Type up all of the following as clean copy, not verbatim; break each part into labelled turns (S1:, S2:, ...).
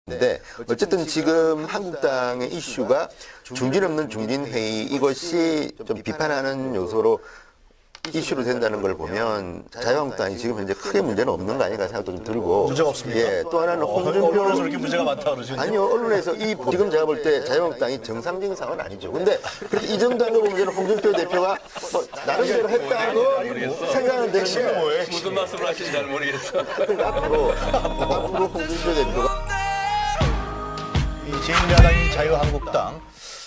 S1: 네, 어쨌든 지금 한국당의 이슈가 중진 없는 중진회의 이것이 좀 비판하는 요소로 이슈로 된다는 걸 보면 자유한국당이 지금 현재 크게 문제는 없는 거 아닌가 생각도 좀 들고.
S2: 문제가 없습니까?
S1: 예, 또 하나는
S2: 언론에서 이렇게 문제가 많다 그러시죠?
S1: 아니요, 언론에서 지금 제가 볼 때 자유한국당이 정상적인 상황은 아니죠. 근데 그래도 이 정도 한거 보면 홍준표 대표가 나름대로 했다고 생각은 되는데
S3: 무슨 말씀을 하시는지 잘 모르겠어.
S1: 앞으로 홍준표 대표가
S2: 이 제1야당인 자유한국당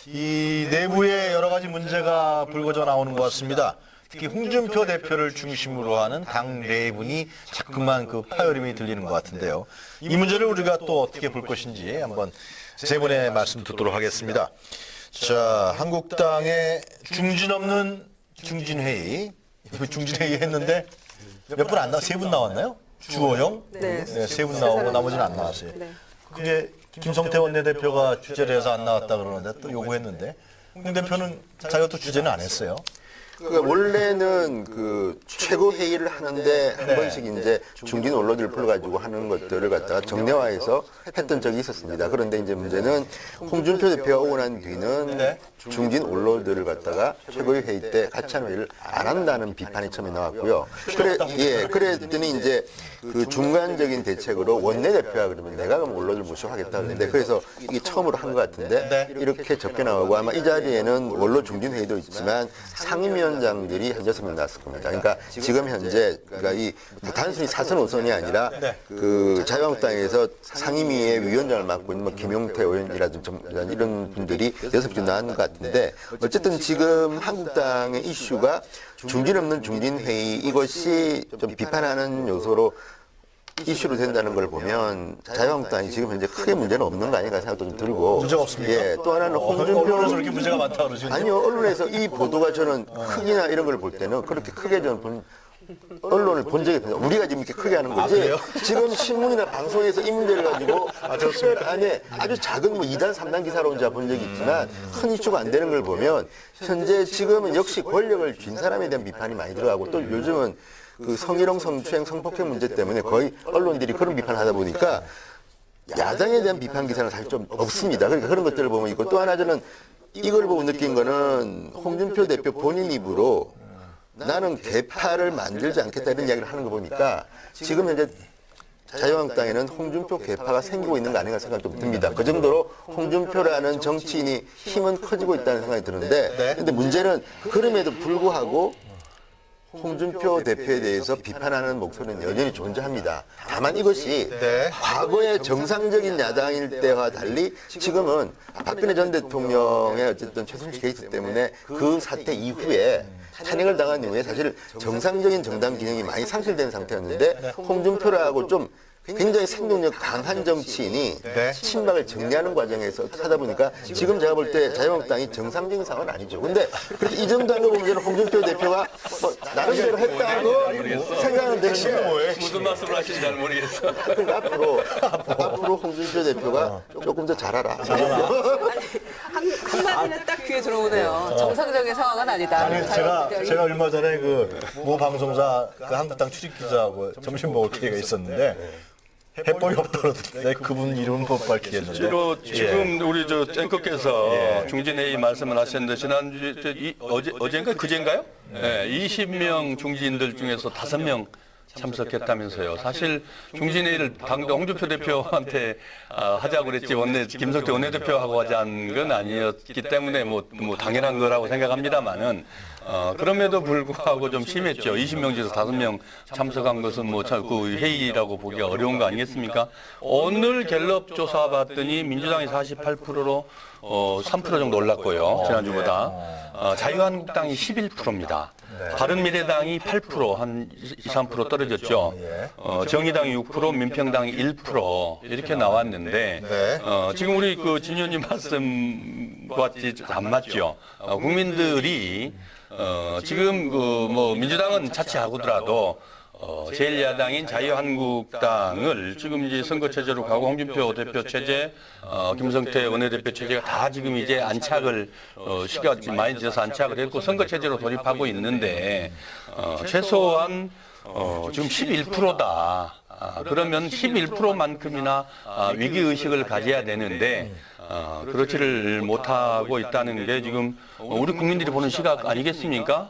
S2: 이 내부에 여러 가지 문제가 불거져 나오는 것 같습니다. 특히 홍준표 대표를 중심으로 하는 당 내분이 자꾸만 그 파열음이 들리는 것 같은데요. 이 문제를 우리가 또 어떻게 볼 것인지 한번 세 분의 말씀 듣도록 하겠습니다. 자, 한국당의 중진 없는 중진회의, 중진회의 했는데 몇 분 안 세 분 나왔나요? 주호영?
S4: 네.
S2: 세 분 나오고 나머지는 안 나왔어요.
S4: 네.
S2: 그게 김성태 원내대표가 주제를 해서 안 나왔다 그러는데 또 요구했는데 홍 대표는 자기가 또 주제는 안 했어요.
S1: 그러니까 원래는 그 최고 회의를 하는데 한 번씩 이제 중진 언론들을 불러가지고 하는 것들을 갖다가 정례화해서 했던 적이 있었습니다. 그런데 이제 문제는 홍준표 대표가 오고 난 뒤는 중진 언론들을 갖다가 최고위 회의 때 같이 하는 회의를 안 한다는 비판이 처음에 나왔고요. 그랬더니 이제 그 중간적인 대책으로 원내대표가 그러면 내가 그럼 언론을 모시고 하겠다 그랬는데 그래서 이게 처음으로 한 것 같은데 이렇게 적게 나오고 아마 이 자리에는 원로 중진 회의도 있지만 상임위원장들이 한 6명 나왔을 겁니다. 그러니까 지금 현재 그러니까 이 단순히 사선 5선이 아니라 그 자유한국당에서 상임위의 위원장을 맡고 있는 뭐 김용태 의원이라든지 이런 분들이 6명 나왔는 것 같은데 어쨌든 지금 한국당의 이슈가 중진 없는 중진회의 이것이 좀 비판하는 요소로 이슈로 된다는 걸 보면 자유한국당이 지금 현재 크게 문제는 없는 거 아닌가 생각도 좀 들고.
S2: 문제가 없습니까?
S1: 예, 또 하나는
S2: 언론에서 이렇게 문제가 많다 그러시죠?
S1: 아니요, 언론에서 이 보도가 저는 크기나 이런 걸 볼 때는 그렇게 크게 저는 언론을 본 적이 없습니다. 우리가 지금 이렇게 크게 하는 거지. 지금 신문이나 방송에서 이 문제를 가지고 특별 안에 아주 작은 뭐 2단, 3단 기사로 혼자 본 적이 있지만 큰 이슈가 안 되는 걸 보면 현재 지금은 역시 권력을 쥔 사람에 대한 비판이 많이 들어가고 또 요즘은 그 성희롱, 성추행, 성폭행 문제 때문에 거의 언론들이 그런 비판을 하다 보니까 야당에 대한 비판 기사는 사실 좀 없습니다. 그러니까 그런 것들을 보면 있고 또 하나 저는 이걸 보고 느낀 거는 홍준표 대표 본인 입으로 나는 개파를 만들지 않겠다 이런 이야기를 하는 거 보니까 지금 현재 자유한국당에는 홍준표 개파가 생기고 있는 거 아닌가 생각이 좀 듭니다. 그 정도로 홍준표라는 정치인이 힘은 커지고 있다는 생각이 드는데 근데 문제는 그럼에도 불구하고 홍준표 대표에 대해서 비판하는 목소리는 여전히 존재합니다. 다만 이것이 과거의 정상적인 야당일 때와 달리 지금은 박근혜 전 대통령의 어쨌든 최순실 게이트 때문에 그 사태 이후에 탄핵을 당한 이후에 사실 정상적인 정당 기능이 많이 상실된 상태였는데 홍준표라고 좀 굉장히 생동력 강한 정치인이 친박을 정리하는 과정에서 하다 보니까 지금 제가 볼 때 자유한국당이 정상적인 상황은 아니죠. 근데 그래도 이 정도 한 거 보면 홍준표 대표가 나름대로 했다고 생각은 되는데
S3: 무슨 말씀을 하시는지 잘 모르겠어.
S1: 그러니까 앞으로 홍준표 대표가 조금 더 잘하라.
S4: 한마디는 딱 귀에 들어오네요. 정상적인 상황은 아니다.
S2: 아니 제가 얼마 전에 그 모 방송사 그 한국당 출입 기자하고 점심 먹을 기회가 있었는데 해법이 없다고 그러던데 그분 이름은 못 밝히겠는데.
S3: 실제로 지금 우리 저 앵커께서 중진회의 말씀을 하셨는데 지난주 어제인가 그제인가요? 20명 중진들 중에서 5명 참석했다면서요. 사실 중진회의를 당도 홍준표 대표한테 하자고 그랬지 김성태 원내대표하고 하자는 건 아니었기 때문에 뭐 당연한 거라고 생각합니다만은 그럼에도 불구하고 좀 심했죠. 20명 중에서 5명 참석한 것은 뭐 그 회의라고 보기가 어려운 거 아니겠습니까? 오늘 갤럽 조사 봤더니 민주당이 48%로 3% 정도 올랐고요. 지난주보다. 자유한국당이 11%입니다. 바른미래당이 8%, 한 2, 3% 떨어졌죠. 정의당이 6%, 민평당이 1% 이렇게 나왔는데 지금 우리 그 진 의원님 말씀과 안 맞죠. 국민들이 지금 그 뭐 민주당은 자치하고더라도 제1야당인 자유한국당을 지금 이제 선거 체제로 가고 홍준표 대표 체제, 김성태 원내대표 체제가 다 지금 이제 안착을 시간이 많이 지나서 안착을 했고 선거 체제로 돌입하고 있는데 최소한 지금 11%다. 그러면 11%만큼이나 위기 의식을 가져야 되는데 그렇지를 못하고 있다는 게 지금 우리 국민들이 보는 시각 아니겠습니까?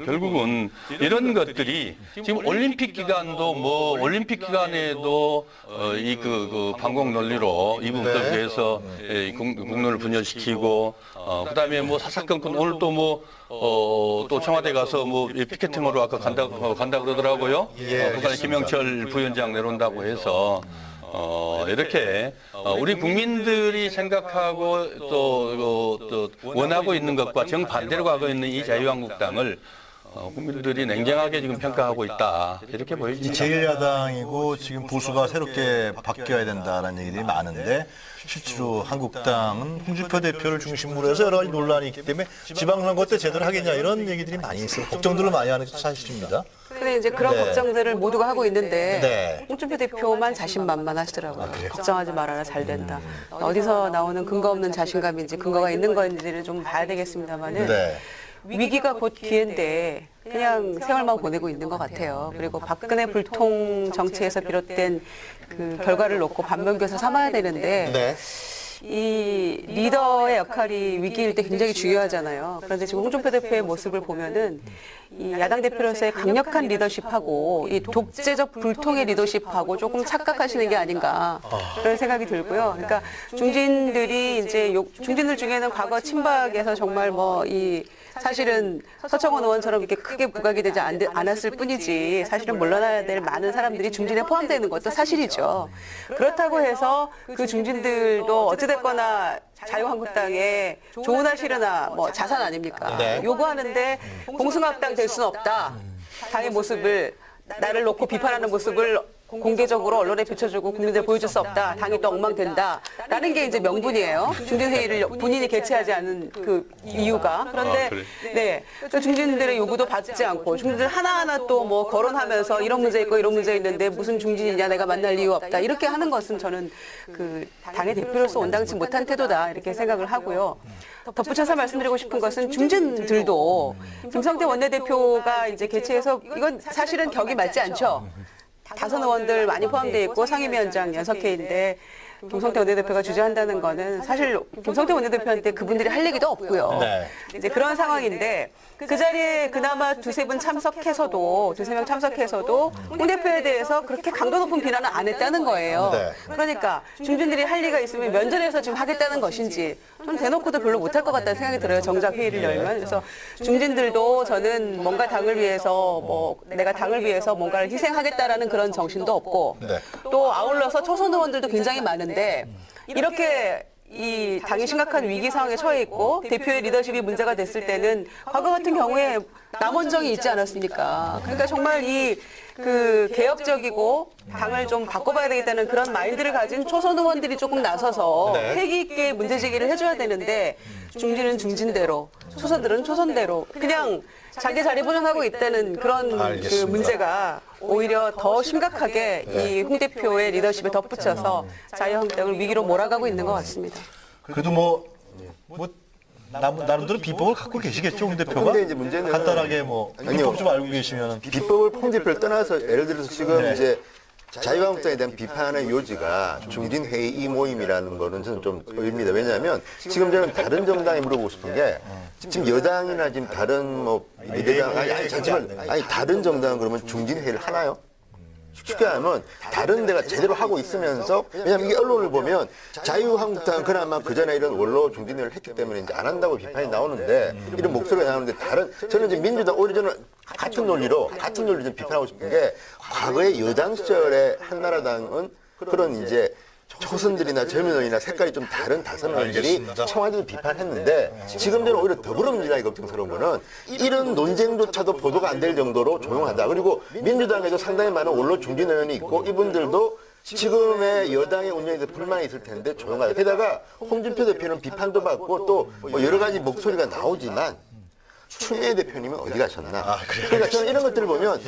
S3: 결국은 이런 것들이 지금 올림픽 기간도 뭐 올림픽 기간에도 이 그 방공 논리로 이분부터 해서 국론을 분열시키고 그다음에 뭐 사사건건 오늘 또 뭐 또 청와대 가서 뭐 피켓팅으로 아까 간다 그러더라고요. 북한의 김영철 부위원장 내려온다고 해서 이렇게 우리 국민들이 생각하고 또 원하고 있는 것과 정반대로 가고 있는 이 자유한국당을 국민들이 냉정하게 지금 평가하고 있다. 이렇게 보여집니다.
S2: 제1야당이고 지금 보수가 새롭게 바뀌어야 된다는 얘기들이 많은데 실제로 한국당은 홍준표 대표를 중심으로 해서 여러 가지 논란이 있기 때문에 지방선거 때 제대로 하겠냐 이런 얘기들이 많이 있어요. 걱정들을 많이 하는 게 사실입니다.
S4: 근데 이제 그런 걱정들을 모두가 하고 있는데
S2: 네.
S4: 홍준표 대표만 자신만만하시더라고요. 걱정하지 말아라, 잘 된다. 어디서 나오는 근거 없는 자신감인지 근거가 있는 건지를 좀 봐야 되겠습니다만은
S2: 네.
S4: 위기가 곧 기회인데 그냥 세월만 보내고 있는 것 같아요. 그리고 박근혜 불통 정치에서 비롯된 그 결과를 놓고 반면교사 삼아야 되는데
S2: 네.
S4: 이 리더의 역할이 위기일 때 굉장히 중요하잖아요. 그런데 지금 홍준표 대표의 모습을 보면은 이 야당 대표로서의 강력한 리더십하고 이 독재적 불통의 리더십하고 조금 착각하시는 게 아닌가 그런 생각이 들고요. 그러니까 중진들이 이제 중진들 중에는 과거 친박에서 정말 뭐 이 사실은 서청원 의원처럼 이렇게 크게 부각이 되지 않았을 뿐이지 사실은 물러나야 될 많은 사람들이 중진에 포함되는 것도 사실이죠. 그렇다고 해서 그 중진들도 어찌됐거나 자유한국당에 좋으나 싫으나 뭐 자산 아닙니까?
S2: 네.
S4: 요구하는데 공승합당 될 수는 없다. 당의 모습을 나를 놓고 비판하는 모습을 공개적으로 언론에 비춰주고 국민들 보여줄 수 없다. 당이 또 엉망된다. 라는 게 이제 명분이에요. 중진회의를 본인이 개최하지 않은 그 이유가. 그런데
S3: 그래.
S4: 네, 그 중진들의 요구도 받지 않고 중진들 하나하나 또 뭐 거론하면서 이런 문제 있고 이런 문제 있는데 무슨 중진이냐 내가 만날 이유 없다. 이렇게 하는 것은 저는 그 당의 대표로서 온당치 못한 태도다. 이렇게 생각을 하고요. 덧붙여서 말씀드리고 싶은 것은 중진들도 김성태 원내대표가 이제 개최해서 이건 사실은 격이 맞지 않죠. 다선 의원들 많이 포함되어 있고 상임위원장 6개인데 김성태 원내대표가 주재한다는 거는 사실 김성태 원내대표한테 그분들이 할 얘기도 없고요.
S2: 네.
S4: 이제 그런 상황인데 그 자리에 그나마 두세 명 참석해서도 홍 대표에 대해서 그렇게 강도 높은 비난을 안 했다는 거예요.
S2: 네.
S4: 그러니까 중진들이 할 리가 있으면 면전에서 지금 하겠다는 것인지 좀 대놓고도 별로 못할 것 같다는 생각이 들어요. 정작 회의를 열면. 그래서 중진들도 저는 뭔가 당을 위해서 뭐 내가 당을 위해서 뭔가를 희생하겠다라는 그런 정신도 없고
S2: 네.
S4: 또 아울러서 초선 의원들도 굉장히 많은데 이렇게 이 당이 심각한 위기 상황에 처해 있고 대표의 리더십이 문제가 됐을 때는 과거 같은 경우에 남원정이 있지 않았습니까? 그러니까 정말 이 그 개혁적이고 당을 좀 바꿔봐야 되겠다는 그런 마인드를 가진 초선 의원들이 조금 나서서 패기 있게 문제 제기를 해줘야 되는데 중진은 중진대로 초선들은 초선대로 그냥 자기 자리 보존하고 있다는 그런 그 문제가 오히려 더 심각하게 이 홍 대표의 리더십에 덧붙여서 자유한국당을 위기로 몰아가고 있는 것 같습니다.
S2: 그래도 나름대로 비법을 갖고 계시겠죠, 홍 대표가?
S1: 근데 이제 문제는
S2: 간단하게 뭐
S1: 아니요.
S2: 비법 좀 알고 계시면
S1: 비법을 홍준표를 떠나서 예를 들어서 지금 이제 자유한국당에 대한 비판의 요지가 중진회의 이 모임이라는 거는 저는 좀 의미입니다. 왜냐하면 지금 저는 다른 정당에 물어보고 싶은 게 지금 여당이나 지금 다른 뭐 미래당 아니 다른 정당은 그러면 중진회의를 하나요? 쉽게 하면 다른 데가 제대로 하고 있으면서 왜냐하면 이게 언론을 보면 자유한국당은 그나마 그전에 이런 원로 중진회의를 했기 때문에 이제 안 한다고 비판이 나오는데 이런 목소리가 나오는데 저는 이제 민주당 오히려 저는 같은 논리로 좀 비판하고 싶은 게 과거에 여당 시절에 한나라당은 그런 이제 초선들이나 젊은 의원이나 색깔이 좀 다른 다선 의원들이 청와대도 비판했는데 지금 저는 오히려 더불어민주당이 걱정스러운 거는 이런 논쟁조차도 보도가 안 될 정도로 조용하다. 그리고 민주당에도 상당히 많은 원로 중진 의원이 있고 이분들도 지금의 여당의 운영에 대해서 불만이 있을 텐데 조용하다. 게다가 홍준표 대표는 비판도 받고 또 뭐 여러 가지 목소리가 나오지만 추미애 대표님은 어디 가셨나. 그러니까 저는 이런 것들을 보면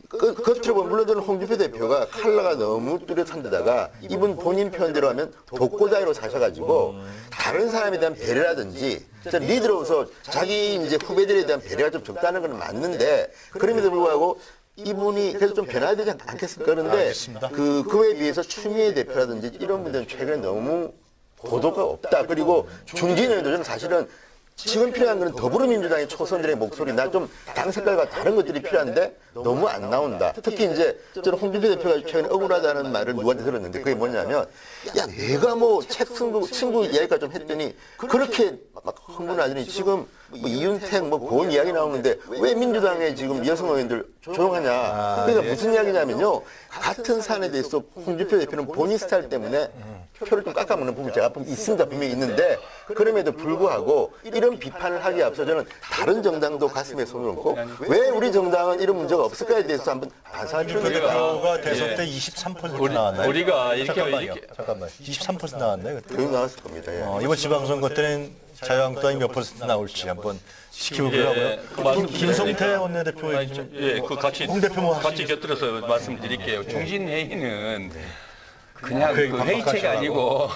S1: 겉으로 보면 물론 저는 홍준표 대표가 컬러가 너무 뚜렷한 데다가 이분 본인 표현대로 하면 독고다이로 사셔가지고 다른 사람에 대한 배려라든지 리더로서 자기 이제 후배들에 대한 배려가 좀 적다는 건 맞는데 그럼에도 불구하고 이분이 그래서 좀 변화해야 되지 않겠습니까? 그런데
S2: 알겠습니다.
S1: 그에 비해서 추미애 대표라든지 이런 분들은 최근에 너무 보도가 없다. 그리고 중진 의원들은 사실은 지금 필요한 것은 더불어민주당의 초선들의 목소리나 좀 당 색깔과 다른 것들이 필요한데 너무 안 나온다. 특히 이제 저는 홍준표 대표가 최근에 억울하다는 말을 누구한테 들었는데 그게 뭐냐면 야 내가 뭐 책 친구 이야기까지 좀 했더니 그렇게 막 흥분하더니 지금 뭐 이윤택 뭐 고은 이야기 나오는데 왜 민주당의 지금 여성 의원들 조용하냐. 그러니까 무슨 이야기냐면요. 같은 사안에 대해서 홍준표 대표는 본인 스타일 때문에 표를 좀 깎아먹는 부분이 제가 있습니다. 분명히 있는데 그럼에도 불구하고 이런 비판을 하기에 앞서 저는 다른 정당도 가슴에 손을 얹고 왜 우리 정당은 이런 문제가 없을까에 대해서 한번 반성할 필요가 있다.
S2: 대표가 대선 때 23% 나왔나요?
S3: 우리가 이렇게
S2: 잠깐만 23% 나왔나요? 그때?
S1: 거의 나왔을 겁니다. 예.
S2: 이번 지방선거 때는 자유한국당이 몇 % 나올지 한번 지켜보고요.
S3: 그 말씀
S2: 김성태 원내대표의
S3: 예, 그 같이
S2: 홍 대표 뭐
S3: 같이 곁들여서 말씀드릴게요. 중진회의는 그냥
S2: 그
S3: 그 회의체가
S2: 반박하시라고.
S3: 아니고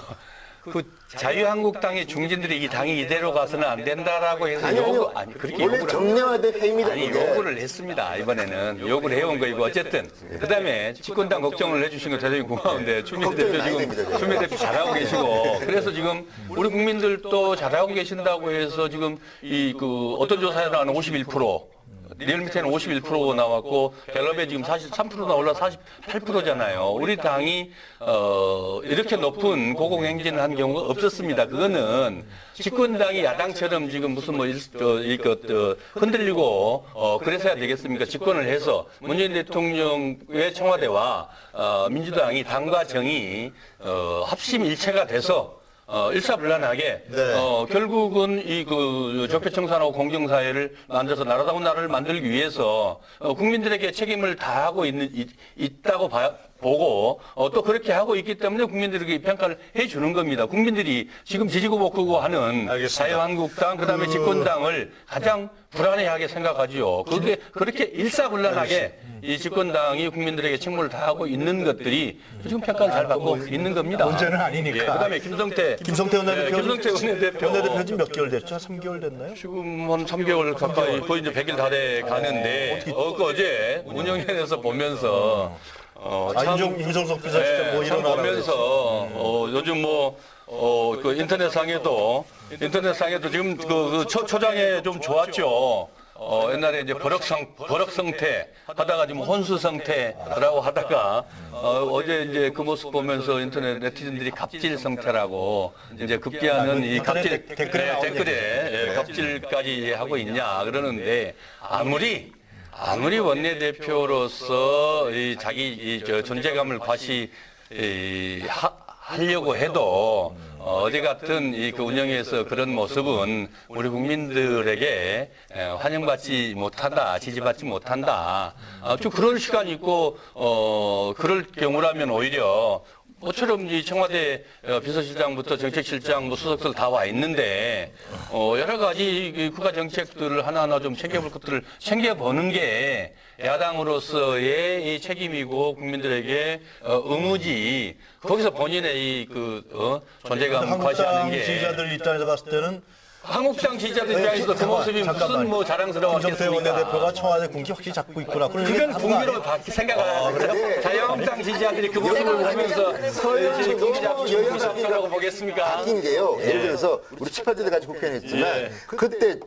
S3: 그 자유한국당의 중진들이 이 당이 이대로 가서는 안 된다라고 해서
S1: 아니요.
S3: 아니 그렇게
S1: 원래
S3: 요구를
S1: 정량화된 회의입니다.
S3: 아니
S1: 그게.
S3: 요구를 했습니다. 이번에는 요구를 해온 거이고 어쨌든 그다음에 집권당 걱정을 해주신 거 대단히 고마운데 추미애 대표
S1: 걱정이 많이 됩니다,
S3: 지금 추미애 대표 잘하고 계시고 그래서 지금 우리 국민들도 잘하고 계신다고 해서 지금 이 그 어떤 조사에는 51% 리얼미터는 51% 나왔고 갤럽에 지금 43%나 올라 48%잖아요. 우리 당이 이렇게 높은 고공행진을 한 경우가 없었습니다. 그거는 집권당이 야당처럼 지금 무슨 뭐 흔들리고 그래서야 되겠습니까? 집권을 해서 문재인 대통령의 청와대와 민주당이 당과 정이 합심일체가 돼서 일사불란하게 결국은 이 그 적폐청산하고 공정사회를 만들어서 나라다운 나라를 만들기 위해서 국민들에게 책임을 다하고 있다고 보고 또 그렇게 하고 있기 때문에 국민들에게 평가를 해주는 겁니다. 국민들이 지금 지지고 볶고 하는
S2: 알겠습니다.
S3: 자유한국당 그다음에 집권당을 가장 불안해하게 생각하지요. 그게 그렇게 일사불란하게 이 집권당이 국민들에게 책무를 다하고 있는 것들이 지금 평가를 잘 받고 있는 겁니다.
S2: 문제는 아니니까.
S3: 예, 그다음에 김성태
S2: 원내대표.
S3: 김성태 원내대표.
S2: 원내대표 지금 몇 개월 됐죠? 3개월 됐나요?
S3: 지금 한 3개월 가까이 거의 이제 100일 다 돼 가는데 어제 운영위원회에서 보면서
S2: 임성석 비서 진짜 뭐
S3: 참
S2: 일어나라고
S3: 보면서 요즘 그 인터넷상에도 지금 그 초장에 좀 좋았죠. 옛날에 이제 버럭성태 하다가 지금 혼수성태라고 하다가 어제 이제 그 모습 보면서 인터넷 네티즌들이 갑질성태라고 이제 급기야는 이 갑질 댓글에 갑질까지 하고 있냐 그러는데 아무리 원내대표로서 이 자기 존재감을 하려고 해도 어제 같은 이 그 운영에서 그런 모습은 우리 국민들에게 환영받지 못한다, 지지받지 못한다. 좀 그럴 시간이 있고 그럴 경우라면 오히려 모처럼 이 청와대 비서실장부터 정책실장, 뭐 수석들 다 와 있는데 여러 가지 국가 정책들을 하나하나 좀 챙겨볼 것들을 챙겨보는 게 야당으로서의 이 책임이고 국민들에게 의무지. 거기서 본인의 이 존재감 과시하는 게
S2: 지지자들 입장에서 봤을 때는
S3: 한국당 지지자들 입장에서도 그 모습이 무슨 뭐
S2: 김성태
S3: 자랑스러웠겠습니까?
S2: 원내대표가 청와대 군기 확실히 잡고 있구나.
S3: 그건 국민으로 생각을 자유한국당 지지자들이 그 모습을 보면서 서울시 군기 잡고 있다고 보겠습니까?
S1: 바뀐 게요. 예를 들어서 우리 7, 8대 때까지 국회의원 했지만 그때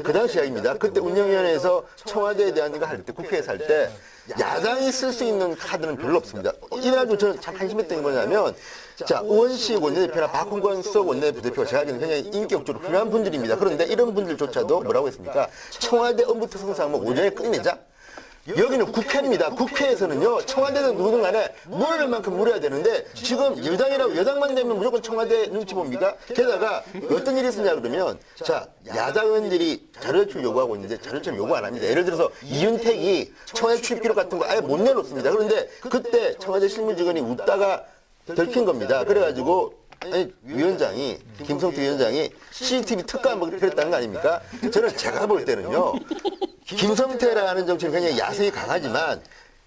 S1: 그 당시 이야기입니다. 그때 운영위원회에서 청와대에 대한 이거 할 때 국회에서 할 때 야당이 쓸 수 있는 카드는 별로 없습니다. 이래가지고 저는 참 한심했던 게 뭐냐면 자, 우원식 원내대표나 박홍건 수석 원내대표가 제가 알기로는 굉장히 인격적으로 훌륭한 분들입니다. 그런데 이런 분들조차도 뭐라고 했습니까? 청와대 업무특성상 뭐 오전에 끝내자? 여기는 국회입니다. 국회에서는요, 청와대는 누구든 간에 물을 만큼 물어야 되는데, 지금 여당만 되면 무조건 청와대 눈치 봅니까? 게다가 어떤 일이 있었냐 그러면, 자, 야당 의원들이 자료제출 요구하고 있는데 자료제출 요구 안 합니다. 예를 들어서 이윤택이 청와대 출입 기록 같은 거 아예 못 내놓습니다. 그런데 그때 청와대 실무직원이 웃다가 들킨 겁니다. 그래가지고, 아니, 김성태 위원장이 CCTV 특감 뭐 그랬다는 거 아닙니까? 저는 제가 볼 때는요, 김성태라는 정치는 굉장히 야성이 강하지만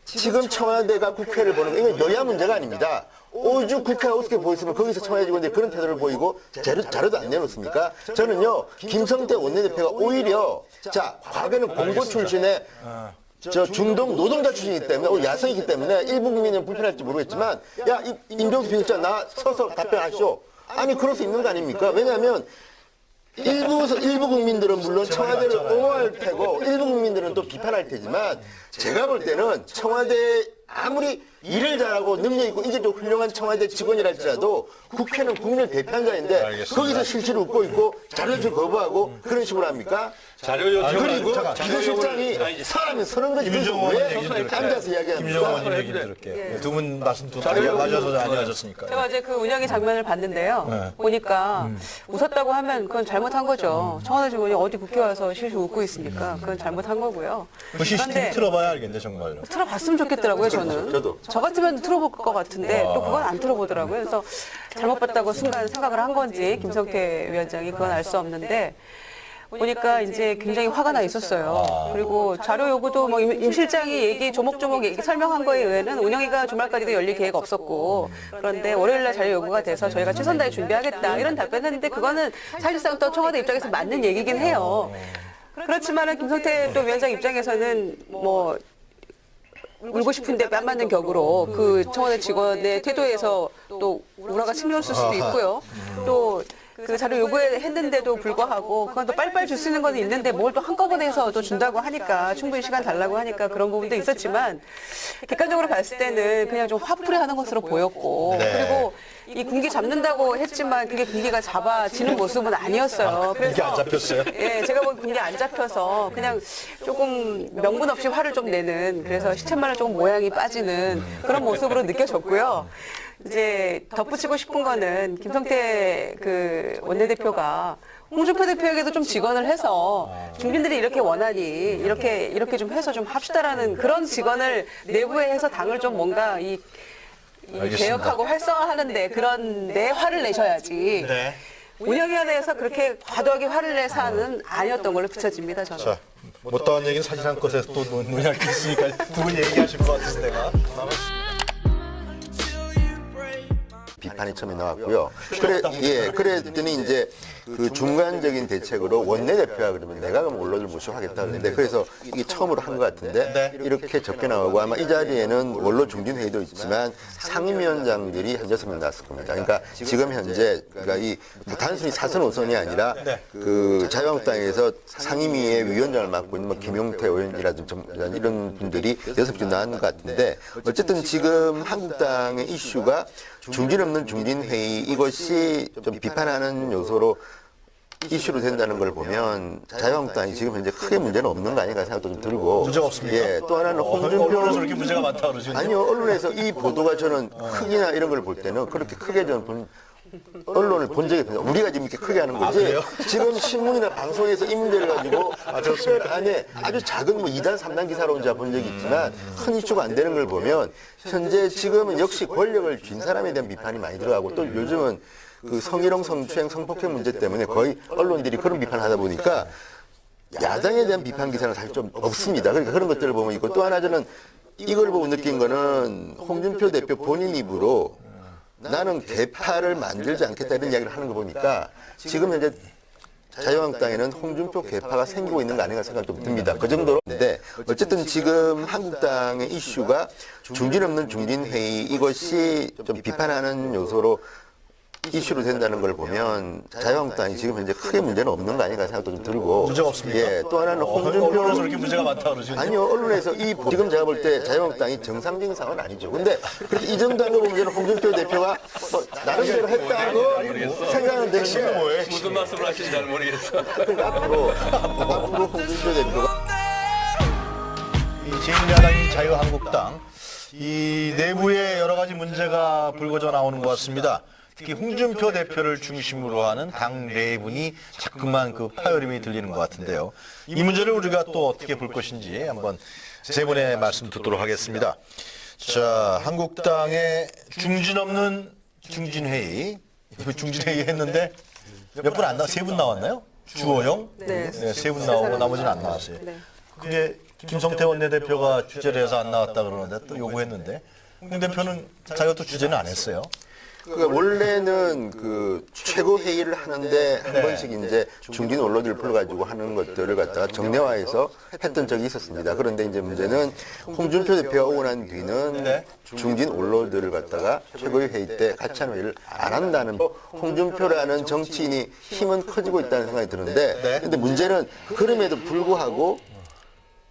S1: 지금 청와대가 국회를 보는 건 이건 여야 문제가 아닙니다. 오죽 국회가 어떻게 보였으면 거기서 청와대 직원들이 그런 태도를 보이고 자료도 안 내놓습니까? 저는요, 김성태 원내대표가 오히려 자, 과거에는 공보 출신의 저 중동 노동자 출신이기 때문에 야성이기 때문에 일부 국민은 불편할지 모르겠지만 야 임종수 비서관 나 서서 답변하시오. 아니 그럴 수 있는 거 아닙니까? 왜냐하면 일부 국민들은 물론 청와대를 옹호할 테고 일부 국민들은 또 비판할 테지만 제가 볼 때는 청와대 아무리 일을 잘하고 능력 있고 인격적으로 훌륭한 청와대 직원이랄지라도 국회는 국민을 대표한 자인데
S2: 알겠습니다.
S1: 거기서 실실을 웃고 있고 자료 요청 거부하고 그런 식으로 합니까?
S3: 자료 요청
S1: 그리고 비서실장이 사람이 서는 거지
S2: 김정은
S1: 왜
S2: 얘기 좀 들을게요.
S1: 앉아서
S2: 김정은
S1: 이야기합니까?
S2: 의원님 얘기 들을게요. 두 분 말씀 두 맞아서 아니하셨으니까.
S4: 제가 어제 그 운영의 장면을 봤는데요. 보니까 웃었다고 하면 그건 잘못한 거죠. 청와대 직원이 어디 국회 와서 실실 웃고 있습니까? 그건 잘못한 거고요.
S2: 그 CCTV 틀어봐야 알겠네 정말로.
S4: 틀어봤으면 좋겠더라고요, 저는.
S1: 저도.
S4: 저 같으면 틀어볼 것 같은데 또 그건 안 틀어보더라고요. 그래서 잘못 봤다고 순간 생각을 한 건지 김성태 위원장이 그건 알 수 없는데 보니까 이제 굉장히 화가 나 있었어요. 그리고 자료 요구도 뭐 임 실장이 조목조목 설명한 거에 의해는 운영위가 주말까지도 열릴 계획 없었고 그런데 월요일날 자료 요구가 돼서 저희가 최선 다해 준비하겠다 이런 답변했는데 그거는 사실상 또 청와대 입장에서 맞는 얘기긴 해요. 그렇지만은 김성태 또 위원장 입장에서는 뭐 울고 싶은데 뺨 맞는 격으로 그 청와대 직원의 태도에서 또 우라가 치밀었을 수도 있고요. 또 그 자료 요구했는데도 불구하고 그건 또 빨리빨리 줄 수 있는 건 있는데 뭘 또 한꺼번에 해서 또 준다고 하니까 충분히 시간 달라고 하니까 그런 부분도 있었지만 객관적으로 봤을 때는 그냥 좀 화풀이하는 것으로 보였고
S2: 네.
S4: 그리고 이 군기 잡는다고 했지만 그게 군기가 잡아지는 모습은 아니었어요.
S2: 이게 안 잡혔어요?
S4: 예, 제가 보기 군기 안 잡혀서 그냥 조금 명분 없이 화를 좀 내는 그래서 시쳇말로 조금 모양이 빠지는 그런 모습으로 느껴졌고요. 이제 덧붙이고 싶은 거는 김성태 그 원내대표가 홍준표 대표에게도 좀 직언을 해서 중진들이 이렇게 원하니 이렇게 좀 해서 좀 합시다라는 그런 직언을 내부에 해서 당을 좀 뭔가 이 개혁하고 활성화하는데 그런데 화를 내셔야지.
S2: 네.
S4: 운영위원회에서 그렇게 과도하게 화를 내 사안은 아니었던 걸로 비춰집니다. 저는.
S2: 자, 못다한 얘기는 사실 한 것에서 또 논의할 게 있으니까 두 분이 얘기하실 것 같아서 내가.
S1: 비판이 처음에 나왔고요. 그랬더니 이제 그 중간적인 대책으로 원내대표가 그러면 내가 그럼 원로를 모시고 하겠다 그랬는데 그래서 이게 처음으로 한 것 같은데
S2: 네.
S1: 이렇게 적게 나오고 아마 이 자리에는 원로 중진회의도 있지만 상임위원장들이 한 6명 나왔을 겁니다. 그러니까 지금 현재 그러니까 이 단순히 사선 5선이 아니라 그 자유한국당에서 상임위의 위원장을 맡고 있는 뭐 김용태 의원이라든지 이런 분들이 6명 나왔는 것 같은데 어쨌든 지금 한국당의 이슈가 중진 없는 중진회의 이것이 좀 비판하는 요소로 이슈로 된다는 걸 보면 자유한국당이 지금 현재 크게 문제는 없는 거 아닌가 생각도 좀 들고
S2: 문제가 없습니까?
S1: 예, 또 하나는
S2: 언론에서
S1: 홍준표
S2: 그렇게 문제가 많다 그러시는데.
S1: 아니요 언론에서 이 보도가 저는 크기나 이런 걸 볼 때는 그렇게 크게 저는 언론을 본 적이 없어요. 우리가 지금 이렇게 크게 하는 거지.
S2: 그래요?
S1: 지금 신문이나 방송에서 이 문제를 가지고 특별 안에 아주 작은 뭐 2단, 3단 기사로 혼자 본 적이 있지만 큰 이슈가 안 되는 걸 보면 현재 지금은 역시 권력을 쥔 사람에 대한 비판이 많이 들어가고 또 요즘은 그 성희롱, 성추행, 성폭행 문제 때문에 거의 언론들이 그런 비판을 하다 보니까 야당에 대한 비판 기사는 사실 좀 없습니다. 그러니까 그런 것들을 보면 있고 또 하나 저는 이걸 보고 느낀 거는 홍준표 대표 본인 입으로 나는 개파를 만들지 않겠다 이런 이야기를 하는 거 보니까 지금 현재 자유한국당에는 홍준표 개파가 생기고 있는 거 아닌가 생각이 좀 듭니다. 그 정도로인데 어쨌든 지금 한국당의 이슈가 중진 없는 중진회의 이것이 좀 비판하는 요소로 이슈로 된다는 걸 보면 자유한국당이 지금 현재 크게 문제는 없는 거 아닌가 생각도 좀 들고
S2: 문제가 없습니까?
S1: 예, 또 하나는
S2: 언론에서
S1: 홍준표
S2: 그렇게 문제가 많다 그러시는데.
S1: 아니요 언론에서 지금 제가 볼 때 자유한국당이 정상적인 상황은 아니죠. 근데 그래도 이 정도 한 거 보면 저는 홍준표 대표가 뭐 나름대로 했다고 생각은 되는데
S3: 무슨 말씀을 하시는지 잘 모르겠어.
S1: 그러니까 앞으로 홍준표 대표가
S2: 이 제1야당인 자유한국당 이 내부에 여러 가지 문제가 불거져 나오는 것 같습니다. 특히 홍준표 대표를 중심으로 하는 당 내분이 자꾸만 그 파열음이 들리는 것 같은데요. 이 문제를 우리가 또 어떻게 볼 것인지 한번 세 분의 말씀 듣도록 하겠습니다. 자, 한국당의 중진 없는 중진회의, 중진회의 했는데 몇 분 안 나와, 세 분 나왔나요? 주호영?
S4: 네.
S2: 세 분 나오고 나머지는 안 나왔어요.
S4: 네.
S2: 그게 김성태 원내대표가 주제를 해서 안 나왔다 그러는데 또 요구했는데 홍 대표는 자기가 또 주제는 안 했어요.
S1: 그러니까 원래는 그 최고 회의를 하는데 한 번씩 이제 중진 언론들을 불러가지고 하는 것들을 갖다가 정례화해서 했던 적이 있었습니다. 그런데 이제 문제는 홍준표 대표가 오고 난 뒤는 중진 언론들을 갖다가 최고위 회의 때 같이 하는 회의를 안 한다는 홍준표라는 정치인이 힘은 커지고 있다는 생각이 드는데 근데 문제는 그럼에도 불구하고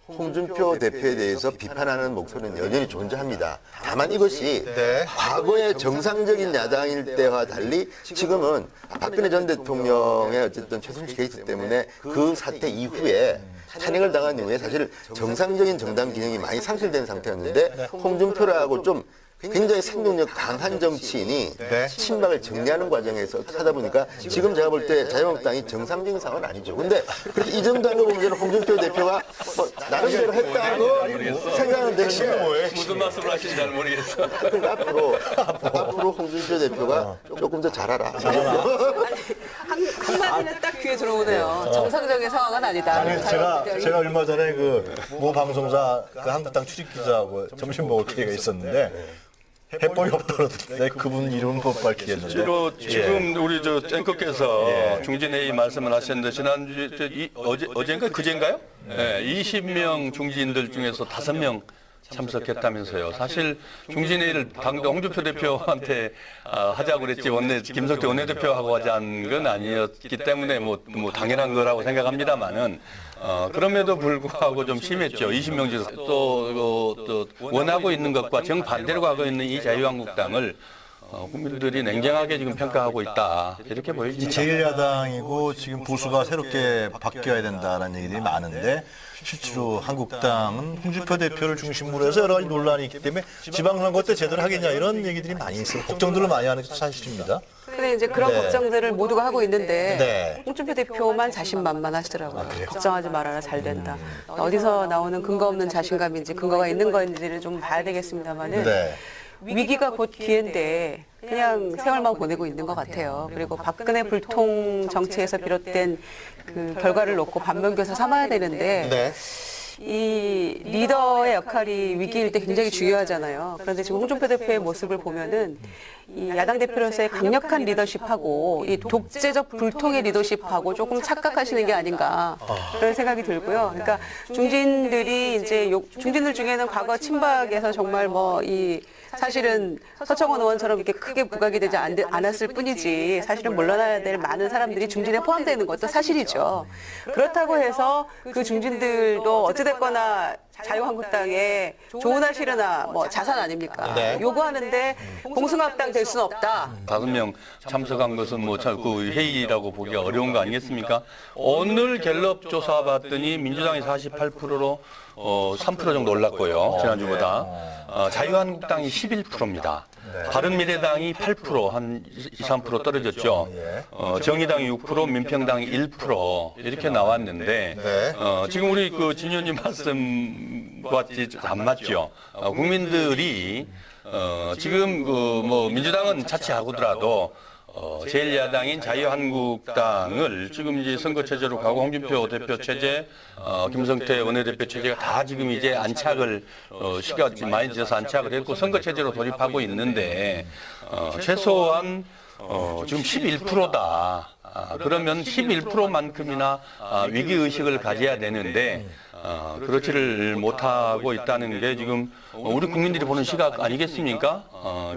S1: 홍준표 대표에 대해서 비판하는 목소리는 여전히 존재합니다. 다만 이것이 과거의 정상적인 야당일 때와 달리 지금은 박근혜 전 대통령의 어쨌든 최순실 게이트 때문에 그 사태 이후에 탄핵을 당한 이후에 사실 정상적인 정당 기능이 많이 상실된 상태였는데 홍준표라고 좀 굉장히 생존력 강한 정치인이 친박을 정리하는 과정에서 어떻게 하다 보니까 지금 제가 볼 때 자유한국당이 정상적인 상황은 아니죠. 근데 그렇게 이 정도 한 거 보면 홍준표 대표가 뭐 나름대로 했다고 생각은 되는데
S3: 무슨 말씀을 하시는지 잘 모르겠어.
S1: 그러니까 앞으로 홍준표 대표가 조금 더 잘하라.
S4: 한마디는 딱 귀에 들어오네요. 정상적인 상황은 아니다.
S2: 아니, 제가 얼마 전에 그 모 방송사 그 한국당 출입 기자하고 점심 먹을 기회가 있었는데 해법이 없다 그러던데 그분 이름은 못 밝히겠는데.
S3: 실제로 지금 우리 저 앵커께서 중진회의 말씀을 하셨는데 지난주에 어젠가 그젠가요? 20명 중진들 중에서 5명 참석했다면서요. 사실 중진회의를 당도 홍준표 대표한테 하자고 그랬지 김성태 원내대표하고 하자는 건 아니었기 때문에 뭐 당연한 거라고 생각합니다만은 그럼에도 불구하고 좀 심했죠. 20명 중에서 또 원하고 있는 것과 정반대로 가고 있는 이 자유한국당을 국민들이 냉정하게 지금 평가하고 있다. 이렇게 보여집니다.
S2: 제1야당이고 지금 보수가 새롭게 바뀌어야 된다는 얘기들이 많은데 실제로 한국당은 홍준표 대표를 중심으로 해서 여러 가지 논란이 있기 때문에 지방선거 때 제대로 하겠냐 이런 얘기들이 많이 있어요. 걱정들을 많이 하는 게 사실입니다.
S4: 근데 이제 그런 걱정들을 모두가 하고 있는데 홍준표 대표만 자신만만하시더라고요. 걱정하지 말아라, 잘 된다. 어디서 나오는 근거 없는 자신감인지 근거가 있는 건지를 좀 봐야 되겠습니다만은 위기가 곧 기회인데 그냥 세월만 보내고 있는 것 같아요. 그리고 박근혜 불통 정치에서 비롯된 그 결과를 놓고 반면교사 삼아야 되는데 이 리더의 역할이 위기일 때 굉장히 중요하잖아요. 그런데 지금 홍준표 대표의 모습을 보면은 이 야당 대표로서의 강력한 리더십하고 이 독재적 불통의 리더십하고 조금 착각하시는 게 아닌가 그런 생각이 들고요. 그러니까 중진들이 이제 중진들 중에는 과거 친박에서 정말 뭐 이 사실은 서청원 의원처럼 이렇게 크게 부각이 되지 않았을 뿐이지 사실은 물러나야 될 많은 사람들이 중진에 포함되는 것도 사실이죠. 그렇다고 해서 그 중진들도 어찌됐거나 자유한국당에 좋으나 싫으나 뭐 자산 아닙니까? 요구하는데 공승합당 될 수는 없다.
S3: 5명 참석한 것은 그 회의라고 보기 어려운 거 아니겠습니까? 오늘 갤럽 조사 봤더니 민주당이 48%로 3% 정도 올랐고요. 지난주보다. 자유한국당이 11%입니다. 바른미래당이 8%, 한 2, 3% 떨어졌죠. 정의당이 6%, 민평당이 1% 이렇게 나왔는데 지금 우리 그 진 의원님 말씀과 안 맞죠. 국민들이 지금 그 뭐 민주당은 자치하고더라도 제1야당인 자유한국당을 지금 이제 선거 체제로 가고 홍준표 대표 체제, 김성태 원내대표 체제가 다 지금 이제 안착을 시간이 많이 지어서 안착을 했고 선거 체제로 돌입하고 있는데 최소한 지금 11%다. 그러면 11%만큼이나 위기 의식을 가져야 되는데 그렇지를 못하고 있다는 게 지금 우리 국민들이 보는 시각 아니겠습니까?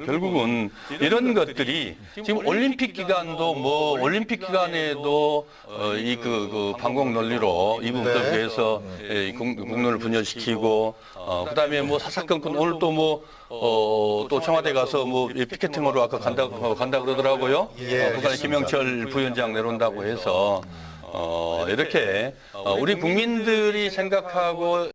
S3: 결국은 이런 것들이 지금 올림픽 기간도 올림픽 기간에도 이 그 방공 논리로 이 부분에 대해서 국론을 분열시키고 그다음에 뭐 사사건건 오늘 또 청와대 가서 피켓팅으로 아까 간다 그러더라고요. 북한의 김영철 부위원장 내려온다고 해서 이렇게 우리 국민들이 생각하고